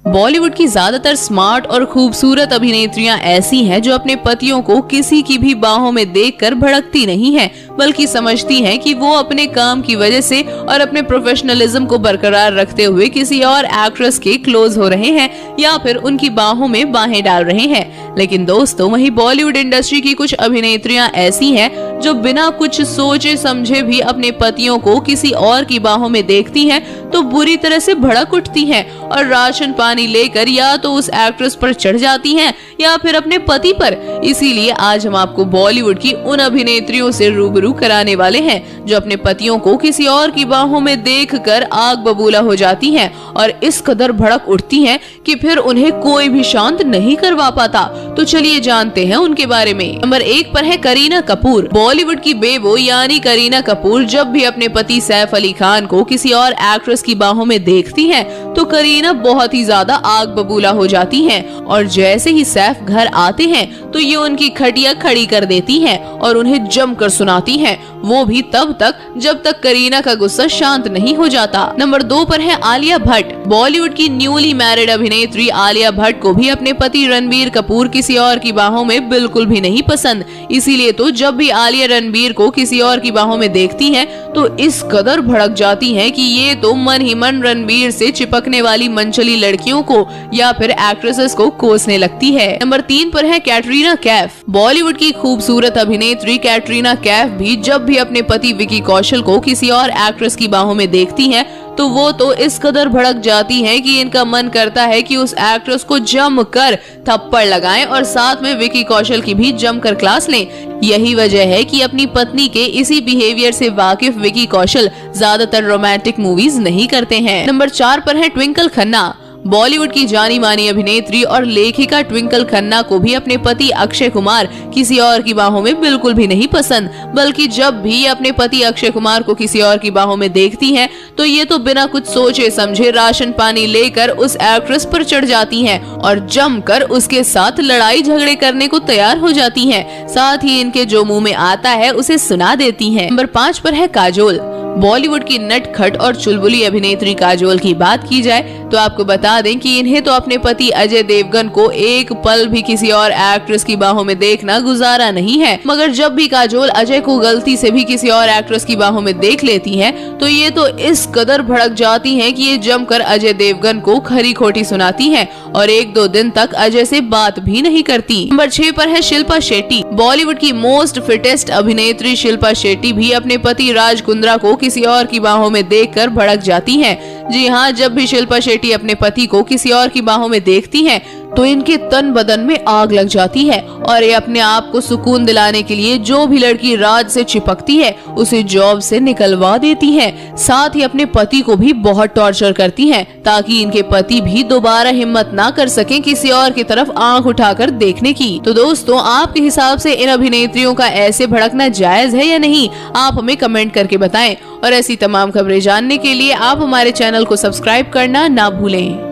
बॉलीवुड की ज्यादातर स्मार्ट और खूबसूरत अभिनेत्रियां ऐसी हैं जो अपने पतियों को किसी की भी बाहों में देखकर भड़कती नहीं हैं, बल्कि समझती हैं कि वो अपने काम की वजह से और अपने प्रोफेशनलिज्म को बरकरार रखते हुए किसी और एक्ट्रेस के क्लोज हो रहे हैं या फिर उनकी बाहों में बाहें डाल रहे हैं। लेकिन दोस्तों, वहीं बॉलीवुड इंडस्ट्री की कुछ अभिनेत्रियां ऐसी हैं जो बिना कुछ सोचे समझे भी अपने पतियों को किसी और की बाहों में देखती हैं तो बुरी तरह से भड़क उठती हैं और राशन पानी लेकर या तो उस एक्ट्रेस पर चढ़ जाती हैं या फिर अपने पति पर। इसीलिए आज हम आपको बॉलीवुड की उन अभिनेत्रियों से रूबरू कराने वाले हैं जो अपने पतियों को किसी और की बाहों में देखकर आग बबूला हो जाती हैं और इस कदर भड़क उठती हैं कि फिर उन्हें कोई भी शांत नहीं करवा पाता। तो चलिए जानते हैं उनके बारे में। नंबर 1 पर है करीना कपूर। बॉलीवुड की बेबो यानी करीना कपूर जब भी अपने पति सैफ अली खान को किसी और एक्ट्रेस की बाहों में देखती हैं तो करीना बहुत ही ज्यादा आग बबूला हो जाती हैं और जैसे ही सैफ घर आते हैं तो ये उनकी खटिया खड़ी कर देती हैं और उन्हें जमकर सुनाती हैं, वो भी तब तक जब तक करीना का गुस्सा शांत नहीं हो जाता। नंबर 2 पर है आलिया भट्ट। बॉलीवुड की न्यूली मैरिड अभिनेत्री आलिया भट्ट को भी अपने पति रणबीर कपूर किसी और की बाहों में बिल्कुल भी नहीं पसंद। इसीलिए तो जब भी आलिया रणबीर को किसी और की बाहों में देखती हैं तो इस कदर भड़क जाती हैं कि ये तो मन ही मन रणबीर से चिपकने वाली मनचली लड़कियों को या फिर एक्ट्रेसेस को कोसने लगती है। नंबर 3 पर है कैटरीना कैफ। बॉलीवुड की खूबसूरत अभिनेत्री कैटरीना कैफ भी जब भी अपने पति विकी कौशल को किसी और एक्ट्रेस की बाहों में देखती हैं तो वो तो इस कदर भड़क जाती हैं कि इनका मन करता है कि उस एक्ट्रेस को जमकर थप्पड़ लगाएं और साथ में विकी कौशल की भी जमकर क्लास लें। यही वजह है कि अपनी पत्नी के इसी बिहेवियर से वाकिफ विकी कौशल ज्यादातर रोमांटिक मूवीज नहीं करते हैं। नंबर 4 पर है ट्विंकल खन्ना। बॉलीवुड की जानी मानी अभिनेत्री और लेखिका ट्विंकल खन्ना को भी अपने पति अक्षय कुमार किसी और की बाहों में बिल्कुल भी नहीं पसंद, बल्कि जब भी अपने पति अक्षय कुमार को किसी और की बाहों में देखती हैं तो ये तो बिना कुछ सोचे समझे राशन पानी लेकर उस एक्ट्रेस पर चढ़ जाती हैं और जमकर उसके साथ लड़ाई झगड़े करने को तैयार हो जाती हैं। साथ ही इनके जो मुंह में आता है उसे सुना देती हैं। नंबर 5 पर है काजोल। बॉलीवुड की नटखट और चुलबुली अभिनेत्री काजोल की बात की जाए तो आपको बता दें कि इन्हें तो अपने पति अजय देवगन को एक पल भी किसी और एक्ट्रेस की बाहों में देखना गुजारा नहीं है, मगर जब भी काजोल अजय को गलती से भी किसी और एक्ट्रेस की बाहों में देख लेती हैं तो ये तो इस कदर भड़क जाती हैं कि ये जमकर अजय देवगन को खरी खोटी सुनाती हैं और 1-2 दिन तक अजय से बात भी नहीं करती। नंबर 6 पर है शिल्पा शेट्टी। बॉलीवुड की मोस्ट फिटेस्ट अभिनेत्री शिल्पा शेट्टी भी अपने पति राज कुंद्रा को किसी और की बाहों में देखकर भड़क जाती हैं। जी हाँ, जब भी शिल्पा शेट्टी अपने पति को किसी और की बाहों में देखती हैं तो इनके तन बदन में आग लग जाती है और ये अपने आप को सुकून दिलाने के लिए जो भी लड़की राज से चिपकती है उसे जॉब से निकलवा देती हैं। साथ ही अपने पति को भी बहुत टॉर्चर करती हैं ताकि इनके पति भी दोबारा हिम्मत ना कर सकें किसी और की तरफ आंख उठाकर देखने की। तो दोस्तों, आपके हिसाब से इन अभिनेत्रियों का ऐसे भड़कना जायज है या नहीं, आप हमें कमेंट करके बताएं और ऐसी तमाम खबरें जानने के लिए आप हमारे चैनल को सब्सक्राइब करना ना भूलें।